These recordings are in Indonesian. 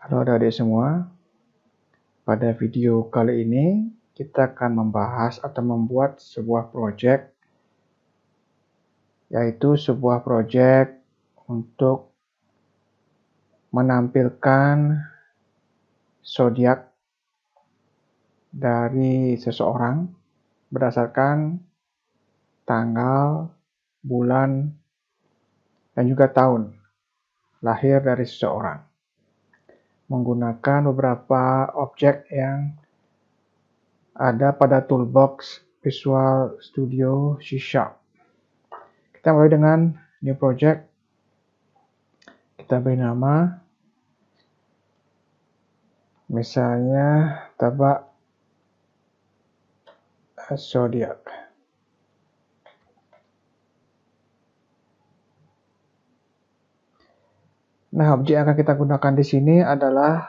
Halo adik-adik semua, pada video kali ini kita akan membahas atau membuat sebuah project, yaitu sebuah project untuk menampilkan zodiak dari seseorang berdasarkan tanggal, bulan, dan juga tahun lahir dari seseorang, menggunakan beberapa objek yang ada pada toolbox Visual Studio C#. Kita mulai dengan new project. Kita beri nama, misalnya tabak zodiak. Nah, objek yang akan kita gunakan di sini adalah,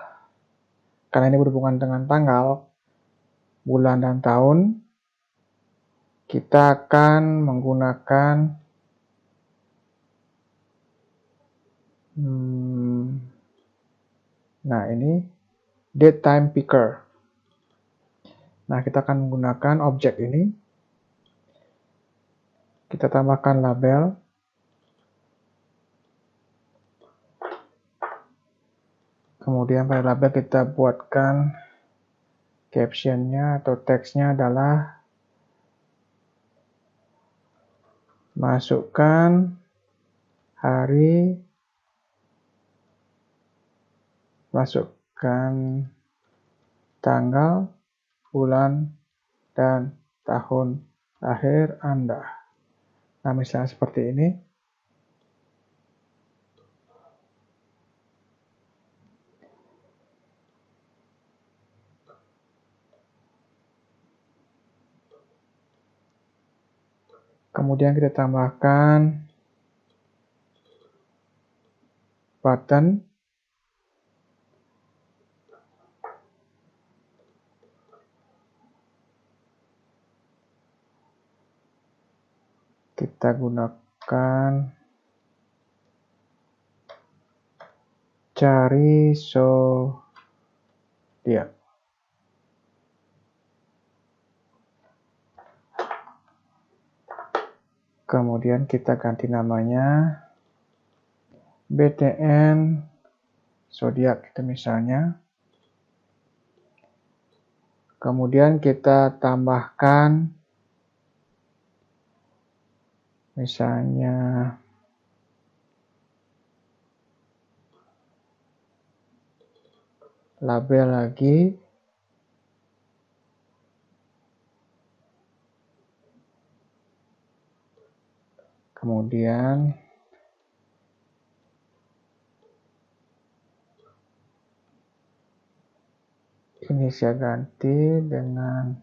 karena ini berhubungan dengan tanggal, bulan, dan tahun, kita akan menggunakan nah ini date time picker. Nah, kita akan menggunakan objek ini. Kita tambahkan label. Kemudian pada label kita buatkan captionnya atau teksnya adalah masukkan hari, masukkan tanggal, bulan, dan tahun lahir Anda. Nah, misalnya seperti ini. Kemudian kita tambahkan button. Kita gunakan cari zodiak. Kemudian kita ganti namanya BTN zodiak itu misalnya. Kemudian kita tambahkan misalnya label lagi. Kemudian ini saya ganti dengan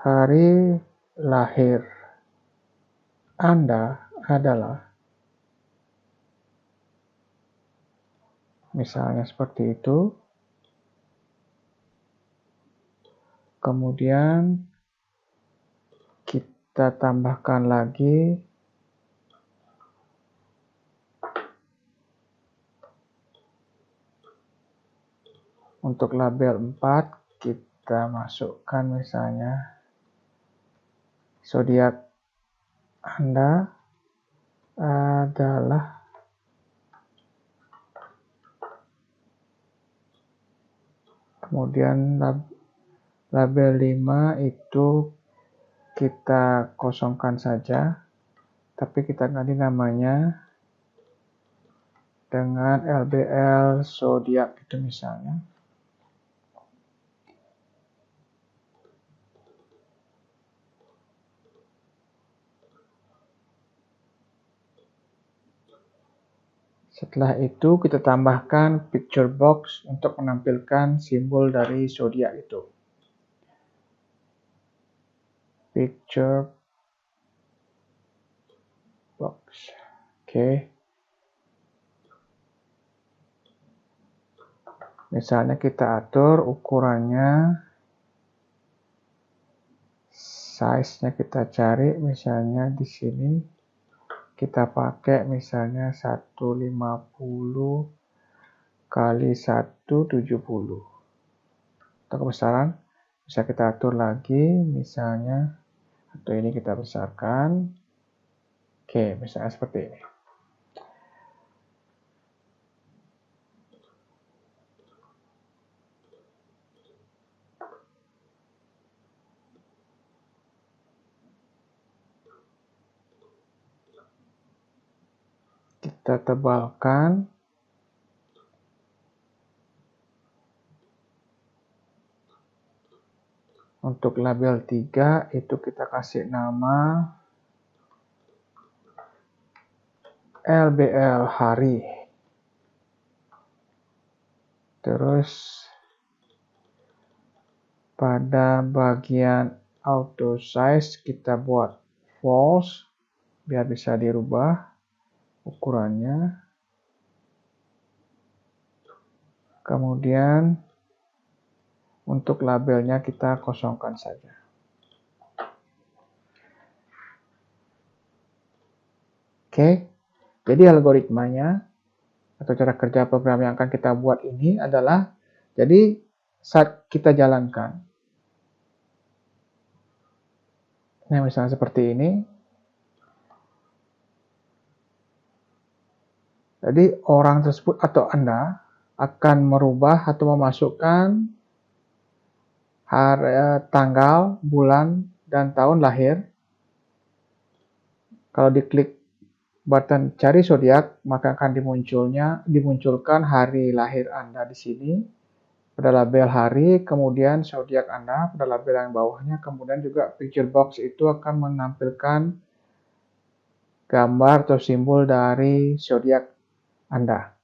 hari lahir Anda adalah, misalnya seperti itu. Kemudian kita tambahkan lagi untuk label 4, kita masukkan misalnya zodiak Anda adalah, kemudian label 5 itu kita kosongkan saja, tapi kita ganti namanya dengan LBL zodiak itu misalnya. Setelah itu kita tambahkan picture box untuk menampilkan simbol dari zodiak itu. Picture box. Oke. Misalnya kita atur ukurannya size-nya kita cari, misalnya di sini kita pakai misalnya 150 kali 170. Untuk kebesaran bisa kita atur lagi, misalnya atau ini kita besarkan. Oke, misalnya seperti ini. Kita tebalkan. Untuk label 3 itu kita kasih nama LBL hari. Terus pada bagian auto size kita buat false biar bisa dirubah ukurannya. Kemudian untuk labelnya kita kosongkan saja. Oke, jadi algoritmanya atau cara kerja program yang akan kita buat ini adalah, jadi saat kita jalankan, nah misalnya seperti ini, jadi orang tersebut atau Anda akan merubah atau memasukkan tanggal, bulan, dan tahun lahir. Kalau diklik button cari zodiak, maka akan dimunculkan hari lahir Anda di sini pada label hari, kemudian zodiak Anda pada label yang bawahnya, kemudian juga picture box itu akan menampilkan gambar atau simbol dari zodiak Anda.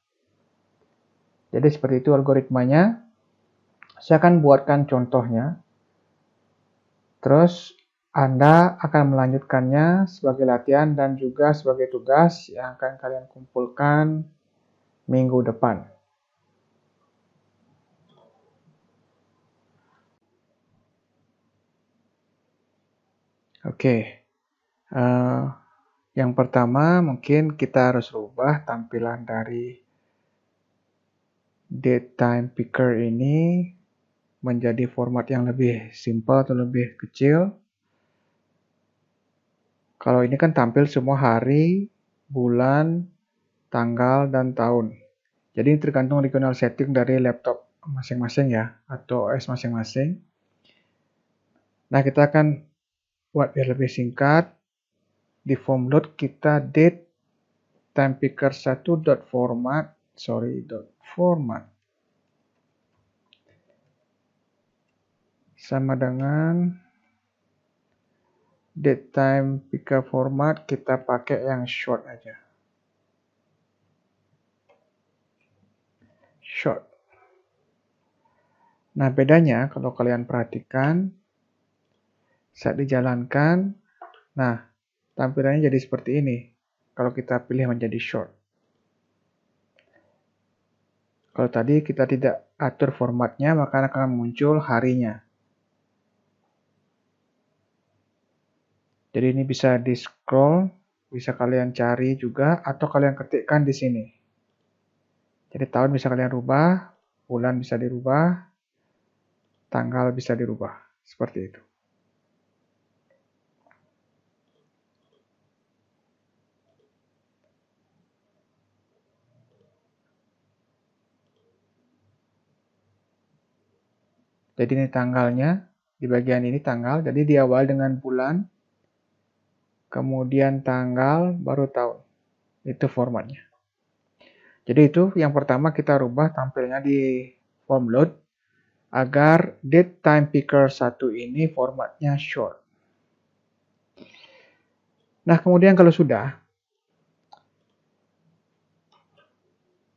Jadi seperti itu algoritmanya. Saya akan buatkan contohnya. Terus Anda akan melanjutkannya sebagai latihan dan juga sebagai tugas yang akan kalian kumpulkan minggu depan. Oke, yang pertama mungkin kita harus rubah tampilan dari date time picker ini menjadi format yang lebih simpel atau lebih kecil. Kalau ini kan tampil semua hari, bulan, tanggal, dan tahun. Jadi ini tergantung regional setting dari laptop masing-masing ya, atau OS masing-masing. Nah, kita akan buat biar lebih singkat. Di form load kita date time picker 1.format sama dengan date time picker format, kita pakai yang short aja. Short. Nah, bedanya kalau kalian perhatikan saat dijalankan, nah tampilannya jadi seperti ini kalau kita pilih menjadi short. Kalau tadi kita tidak atur formatnya, maka akan muncul harinya. Jadi ini bisa di scroll, bisa kalian cari juga, atau kalian ketikkan di sini. Jadi tahun bisa kalian rubah, bulan bisa dirubah, tanggal bisa dirubah. Seperti itu. Jadi ini tanggalnya, di bagian ini tanggal, jadi diawali dengan bulan, kemudian tanggal, baru tahun. Itu formatnya. Jadi itu yang pertama kita rubah tampilnya di form load agar date time picker 1 ini formatnya short. Nah, kemudian kalau sudah,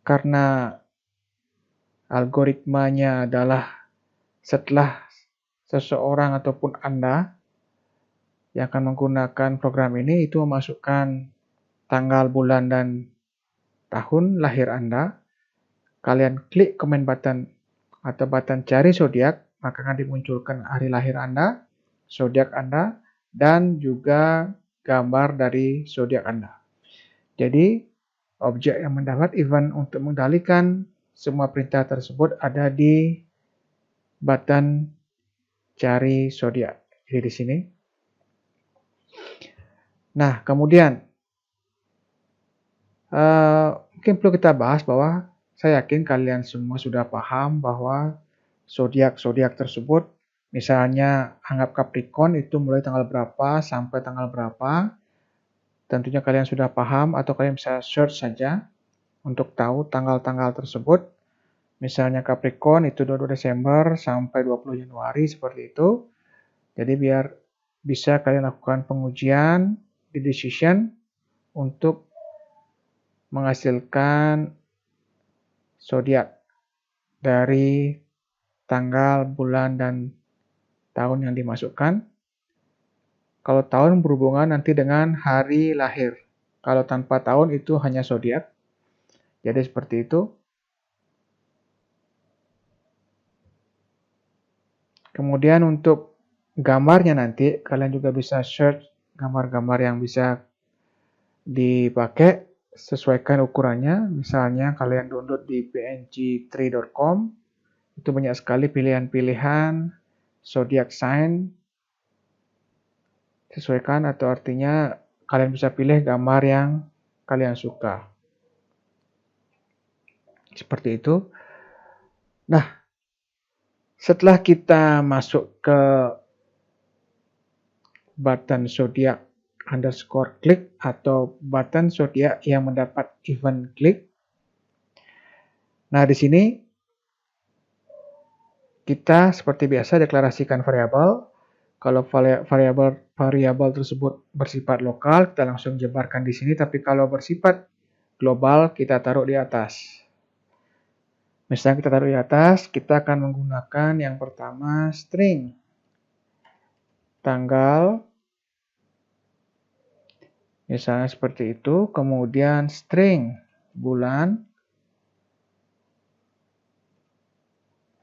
karena algoritmanya adalah setelah seseorang ataupun Anda yang akan menggunakan program ini itu memasukkan tanggal, bulan, dan tahun lahir Anda, kalian klik command button atau button cari zodiak, maka akan dimunculkan hari lahir Anda, zodiak Anda, dan juga gambar dari zodiak Anda. Jadi, objek yang mendapat event untuk mengendalikan semua perintah tersebut ada di button cari zodiak. Jadi di sini. Nah, kemudian mungkin perlu kita bahas bahwa saya yakin kalian semua sudah paham bahwa zodiak-zodiak tersebut, misalnya anggap Capricorn itu mulai tanggal berapa sampai tanggal berapa. Tentunya kalian sudah paham atau kalian bisa search saja untuk tahu tanggal-tanggal tersebut. Misalnya Capricorn itu 22 Desember sampai 20 Januari seperti itu. Jadi biar bisa kalian lakukan pengujian di decision untuk menghasilkan zodiak dari tanggal, bulan, dan tahun yang dimasukkan. Kalau tahun berhubungan nanti dengan hari lahir. Kalau tanpa tahun itu hanya zodiak. Jadi seperti itu. Kemudian untuk gambarnya nanti kalian juga bisa search gambar-gambar yang bisa dipakai, sesuaikan ukurannya. Misalnya kalian download di png3.com, itu banyak sekali pilihan-pilihan zodiac sign. Sesuaikan atau artinya kalian bisa pilih gambar yang kalian suka. Seperti itu. Nah, setelah kita masuk ke button zodiac underscore klik atau button zodiak yang mendapat event klik. Nah, di sini kita seperti biasa deklarasikan variabel. Kalau variabel tersebut bersifat lokal, kita langsung jebarkan di sini. Tapi kalau bersifat global, kita taruh di atas. Misalnya kita taruh di atas, kita akan menggunakan yang pertama string. Tanggal. Misalnya seperti itu, kemudian string bulan.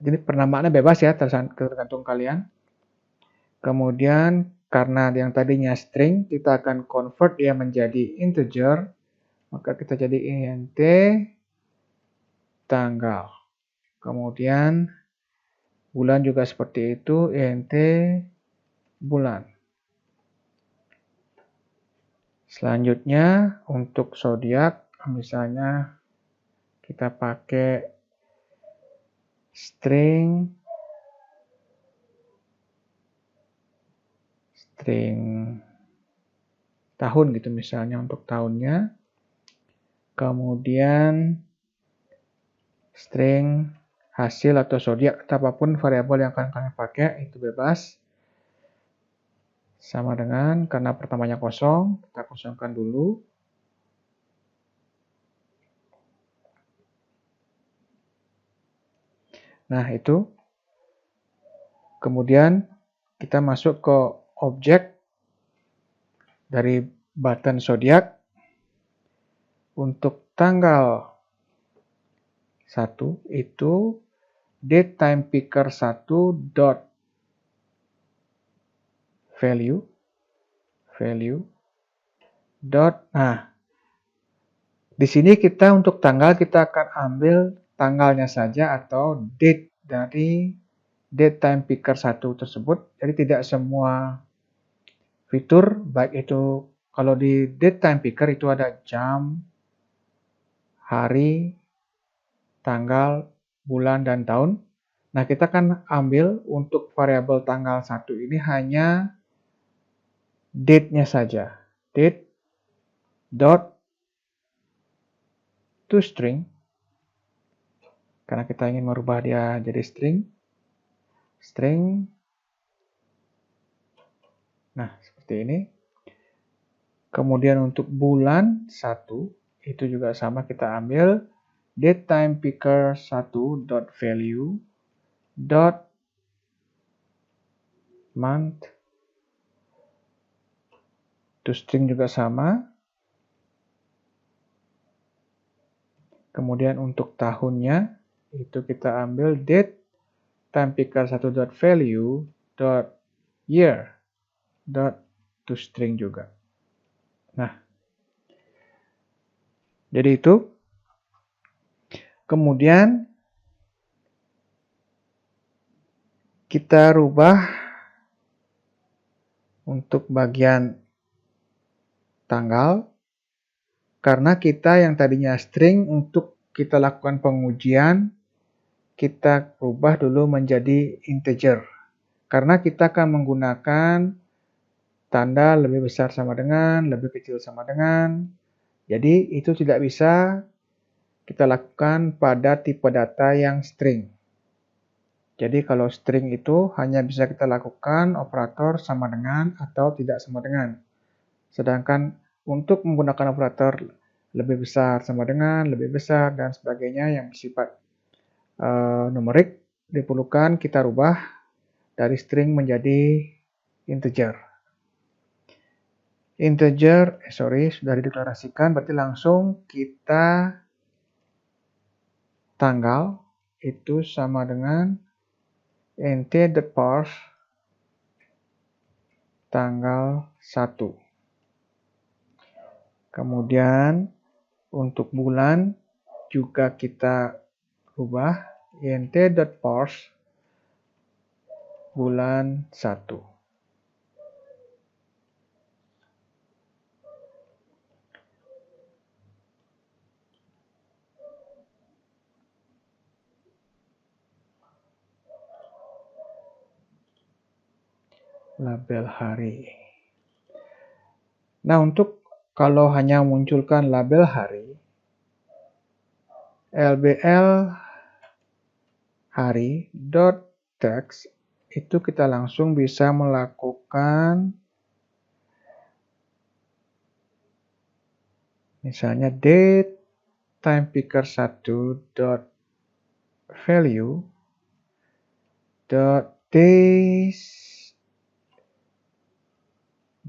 Jadi penamaannya bebas ya, tergantung kalian. Kemudian karena yang tadinya string, kita akan convert dia menjadi integer. Maka kita jadi int tanggal. Kemudian bulan juga seperti itu, int bulan. Selanjutnya untuk zodiak, misalnya kita pakai string tahun gitu misalnya untuk tahunnya. Kemudian string hasil atau zodiak atau apapun variabel yang akan kalian pakai itu bebas. Sama dengan karena pertamanya kosong, kita kosongkan dulu. Nah, itu. Kemudian kita masuk ke objek dari button zodiak. Untuk tanggal 1 itu dateTimePicker1 dot value dot. Nah, di sini kita untuk tanggal kita akan ambil tanggalnya saja atau date dari dateTimePicker1 tersebut. Jadi tidak semua fitur, baik itu kalau di dateTimePicker itu ada jam, hari, tanggal, bulan, dan tahun. Nah, kita akan ambil untuk variabel tanggal 1 ini hanya date-nya saja. Date dot toString. Karena kita ingin merubah dia jadi string. Nah, seperti ini. Kemudian untuk bulan 1, itu juga sama kita ambil dateTimePicker1 dot value dot month. ToString juga sama. Kemudian untuk tahunnya itu kita ambil dateTimePicker1 dot value dot year dot toString juga. Nah, jadi itu. Kemudian kita rubah untuk bagian tanggal, karena kita yang tadinya string, untuk kita lakukan pengujian, kita rubah dulu menjadi integer. Karena kita akan menggunakan tanda lebih besar sama dengan, lebih kecil sama dengan. Jadi itu tidak bisa kita lakukan pada tipe data yang string. Jadi kalau string itu hanya bisa kita lakukan operator sama dengan atau tidak sama dengan. Sedangkan untuk menggunakan operator lebih besar sama dengan, lebih besar, dan sebagainya yang bersifat numerik, diperlukan kita rubah dari string menjadi integer. Integer, sudah dideklarasikan, berarti langsung kita tanggal itu sama dengan int.parse tanggal 1. Kemudian untuk bulan juga kita rubah int.parse bulan 1. Label hari. Nah, untuk kalau hanya munculkan label hari, lbl hari.text itu kita langsung bisa melakukan misalnya date timepicker1.value days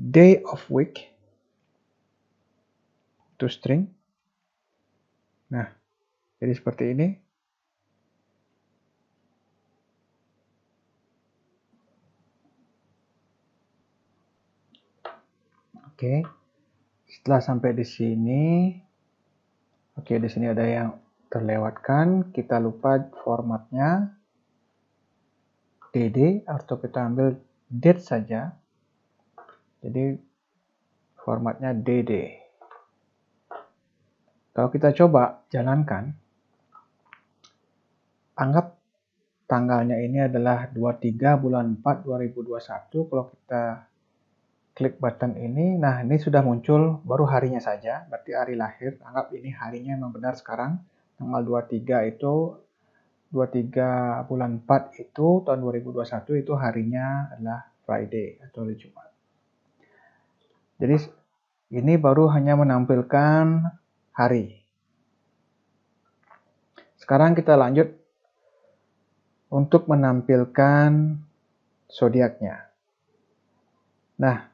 day of week toString. Nah, jadi seperti ini. Oke. Setelah sampai di sini, oke, di sini ada yang terlewatkan. Kita lupa formatnya dd, atau kita ambil date saja. Jadi formatnya dd. Kalau kita coba jalankan, anggap tanggalnya ini adalah 23 bulan 4 2021. Kalau kita klik button ini, nah ini sudah muncul baru harinya saja, berarti hari lahir. Anggap ini harinya memang benar sekarang, tanggal 23 itu, 23 bulan 4 itu, tahun 2021 itu harinya adalah Friday atau hari Jumat. Jadi ini baru hanya menampilkan hari. Sekarang kita lanjut untuk menampilkan zodiaknya. Nah,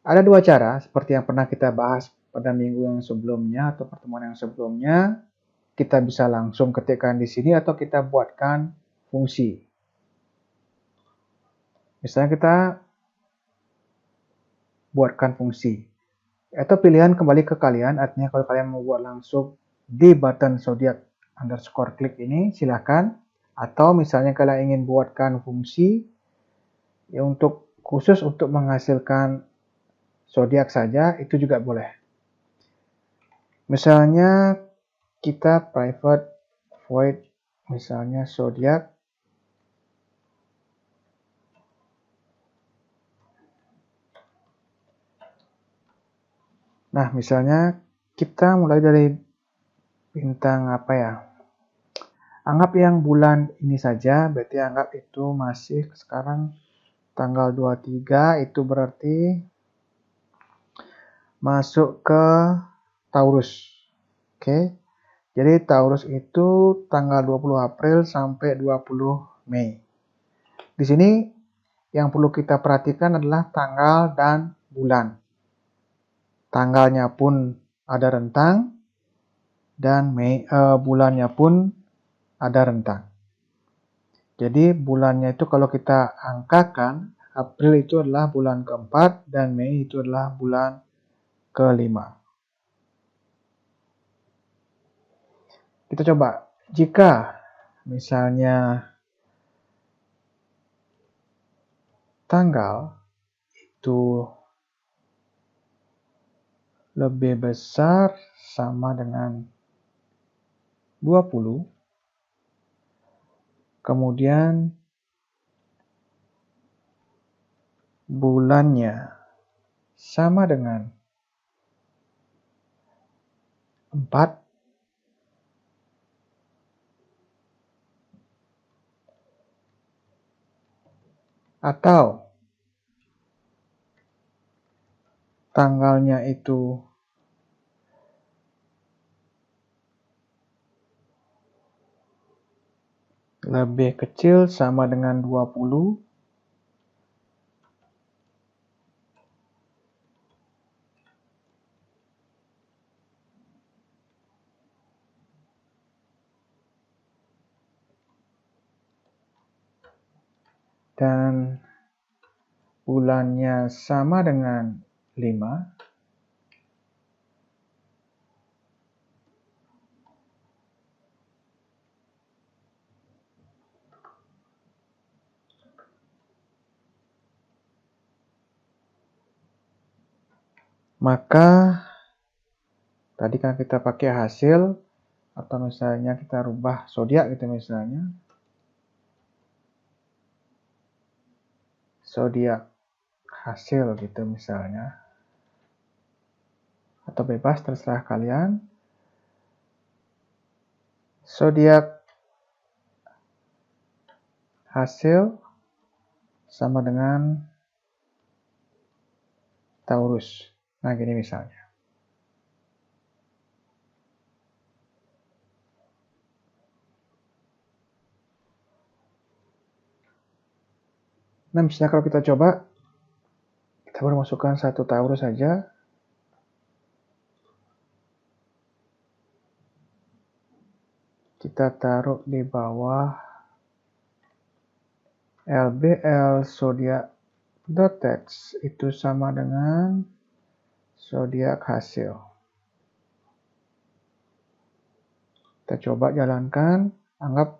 ada dua cara seperti yang pernah kita bahas pada minggu yang sebelumnya atau pertemuan yang sebelumnya. Kita bisa langsung ketikkan di sini atau kita buatkan fungsi. Misalnya kita buatkan fungsi. Atau pilihan kembali ke kalian, artinya kalau kalian mau buat langsung di button zodiak underscore klik ini, silakan. Atau misalnya kalian ingin buatkan fungsi ya untuk khusus untuk menghasilkan zodiak saja, itu juga boleh. Misalnya kita private void misalnya zodiak. Nah, misalnya kita mulai dari bintang apa ya? Anggap yang bulan ini saja, berarti anggap itu masih sekarang tanggal 23, itu berarti masuk ke Taurus. Oke. Jadi Taurus itu tanggal 20 April sampai 20 Mei. Di sini yang perlu kita perhatikan adalah tanggal dan bulan. Tanggalnya pun ada rentang dan bulannya pun ada rentang. Jadi bulannya itu kalau kita angkakan April itu adalah bulan keempat, dan Mei itu adalah bulan kelima. Kita coba, jika misalnya tanggal itu lebih besar sama dengan 20, kemudian bulannya sama dengan 4, atau tanggalnya itu lebih kecil sama dengan 20, dan bulannya sama dengan 5, maka tadi kan kita pakai hasil, atau misalnya kita rubah zodiak gitu misalnya. Zodiak hasil gitu misalnya. Atau bebas, terserah kalian. Zodiak hasil sama dengan Taurus. Nah, gini misalnya. Nah, misalnya kalau kita coba, kita baru masukkan satu Taurus saja. Kita taruh di bawah LBL zodiak.text itu sama dengan zodiak hasil. Kita coba jalankan, anggap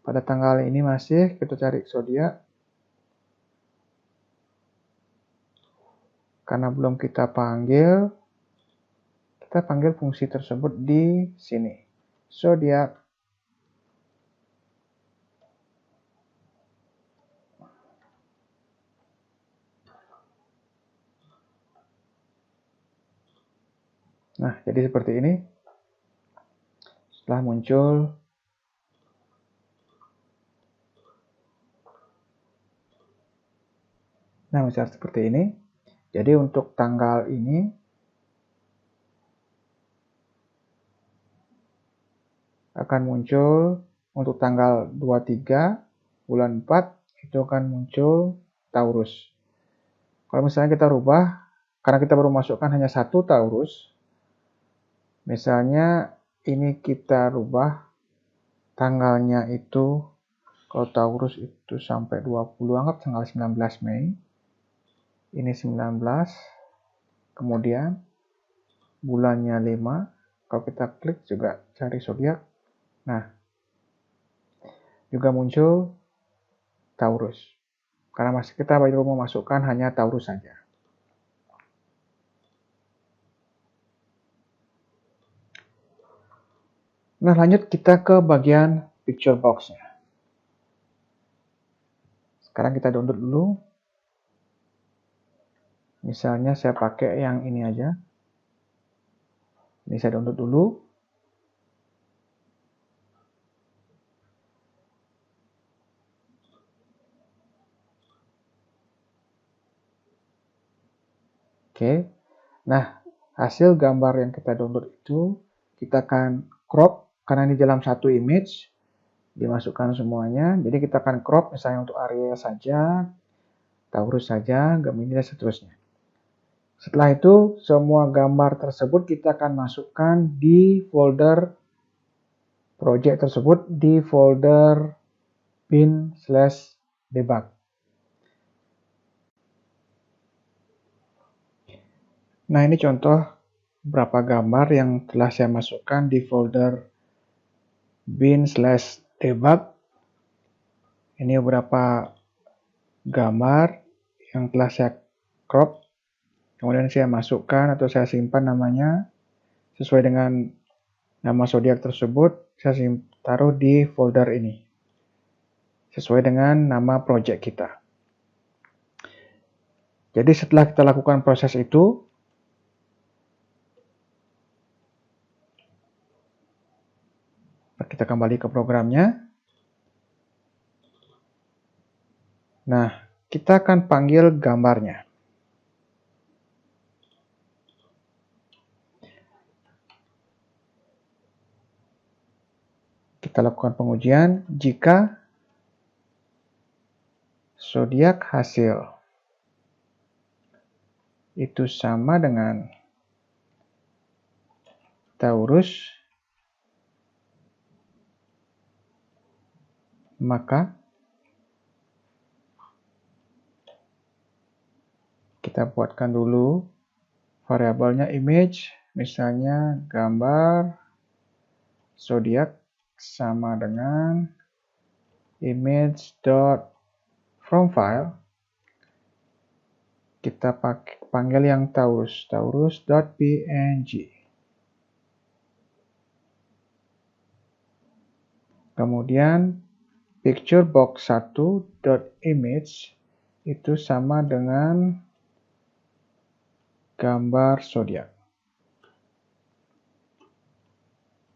pada tanggal ini masih kita cari zodiak. Karena belum kita panggil fungsi tersebut di sini. Zodiak. Nah, jadi seperti ini. Setelah muncul misalnya seperti ini. Jadi untuk tanggal ini akan muncul untuk tanggal 23 bulan 4 itu akan muncul Taurus. Kalau misalnya kita rubah, karena kita baru masukkan hanya satu Taurus, misalnya ini kita rubah tanggalnya itu, kalau Taurus itu sampai 20, anggap tanggal 19 Mei. Ini 19, kemudian bulannya 5, kalau kita klik juga cari zodiak, nah juga muncul Taurus, karena masih kita baru memasukkan hanya Taurus saja. Nah, lanjut kita ke bagian picture box-nya. Sekarang kita download dulu. Misalnya saya pakai yang ini aja. Ini saya download dulu. Oke. Nah, hasil gambar yang kita download itu kita akan crop, karena ini dalam satu image, dimasukkan semuanya. Jadi kita akan crop misalnya untuk Aries saja, Taurus saja, Gemini dan seterusnya. Setelah itu, semua gambar tersebut kita akan masukkan di folder project tersebut, di folder bin/debug. Nah, ini contoh beberapa gambar yang telah saya masukkan di folder bin/debug. Ini beberapa gambar yang telah saya crop, kemudian saya masukkan atau saya simpan namanya sesuai dengan nama zodiak tersebut. Saya taruh di folder ini sesuai dengan nama project kita. Jadi setelah kita lakukan proses itu, kita kembali ke programnya. Nah, kita akan panggil gambarnya. Kita lakukan pengujian jika zodiak hasil itu sama dengan Taurus, maka kita buatkan dulu variabelnya image, misalnya gambar zodiak sama dengan image.fromFile. Kita panggil yang Taurus, taurus.png. Kemudian picture box 1.image itu sama dengan gambar zodiak.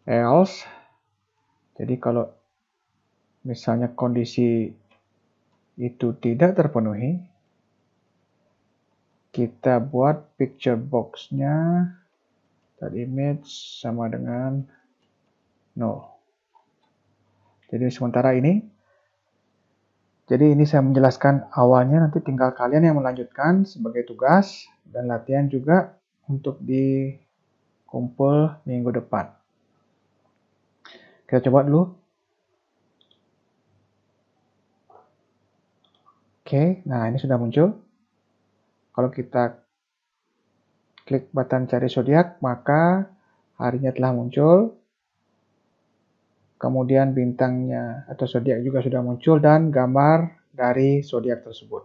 Else, jadi kalau misalnya kondisi itu tidak terpenuhi, kita buat picture box-nya image sama dengan 0. Jadi sementara ini, saya menjelaskan awalnya, nanti tinggal kalian yang melanjutkan sebagai tugas dan latihan juga untuk di kumpul minggu depan. Kita coba dulu. Oke, nah ini sudah muncul. Kalau kita klik button cari zodiak, maka harinya telah muncul. Kemudian bintangnya atau zodiak juga sudah muncul dan gambar dari zodiak tersebut.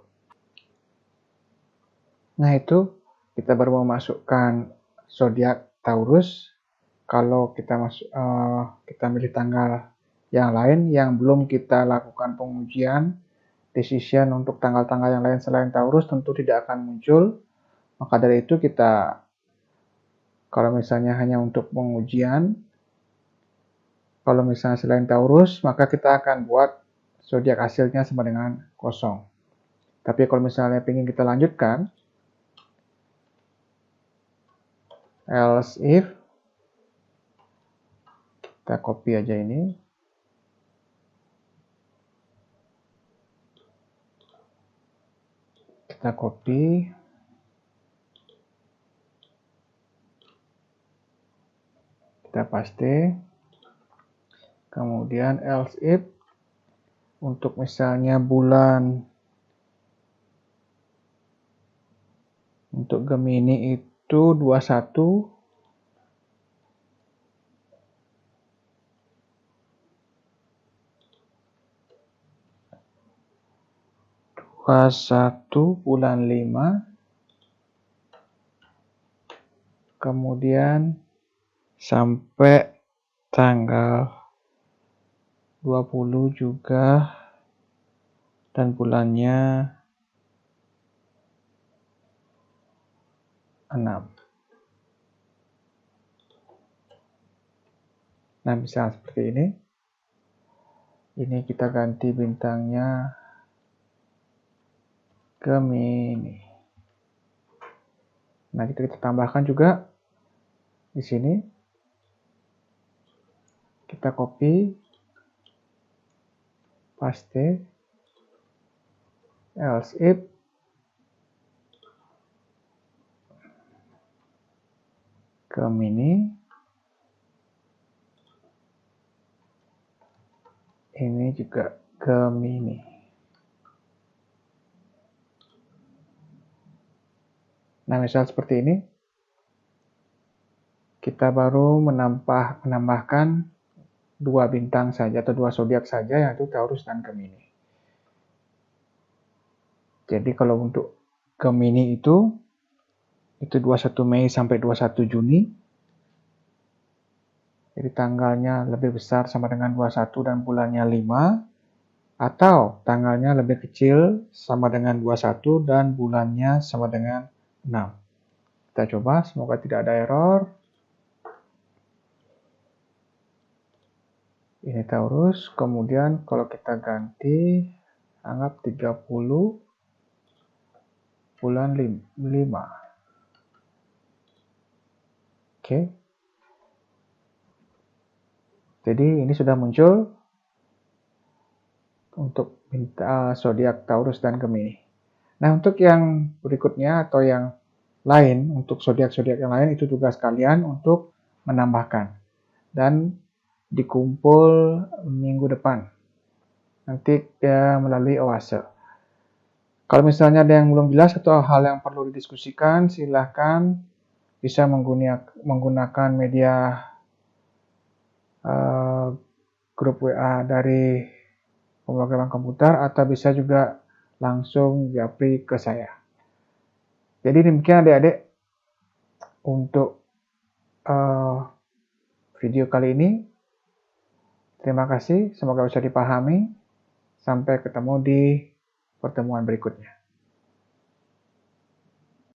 Nah, itu kita baru memasukkan zodiak Taurus. Kalau kita milih tanggal yang lain yang belum kita lakukan pengujian decision untuk tanggal-tanggal yang lain selain Taurus, tentu tidak akan muncul. Maka dari itu kita, kalau misalnya hanya untuk pengujian, kalau misalnya selain Taurus, maka kita akan buat zodiak hasilnya sama dengan kosong. Tapi kalau misalnya ingin kita lanjutkan, else if, kita copy aja ini. Kita copy. Kita paste. Kemudian else if, untuk misalnya bulan, untuk Gemini itu 21. Bulan 5, kemudian sampai tanggal 20 juga, dan bulannya 6. Nah, misalnya seperti ini. Ini kita ganti bintangnya Gemini. Nah, kita tambahkan juga di sini. Kita copy, paste, else if, Gemini, ini juga Gemini. Nah, misal seperti ini. kita baru menambahkan 2 bintang saja atau 2 zodiak saja, yaitu Taurus dan Gemini. Jadi kalau untuk Gemini itu 21 Mei sampai 21 Juni. Jadi tanggalnya lebih besar sama dengan 21 dan bulannya 5. Atau tanggalnya lebih kecil sama dengan 21 dan bulannya sama dengan 6. Kita coba, semoga tidak ada error. Ini Taurus, kemudian kalau kita ganti, anggap 30 bulan 5. Oke. Jadi ini sudah muncul untuk zodiak Taurus dan Gemini. Nah, untuk yang berikutnya atau yang lain, untuk zodiak-zodiak yang lain itu tugas kalian untuk menambahkan dan dikumpul minggu depan. Nanti melalui Oase. Kalau misalnya ada yang belum jelas atau hal yang perlu didiskusikan, silahkan bisa menggunakan media grup WA dari pemrograman komputer atau bisa juga langsung japri ke saya. Jadi demikian adik-adik untuk video kali ini. Terima kasih, semoga bisa dipahami. Sampai ketemu di pertemuan berikutnya.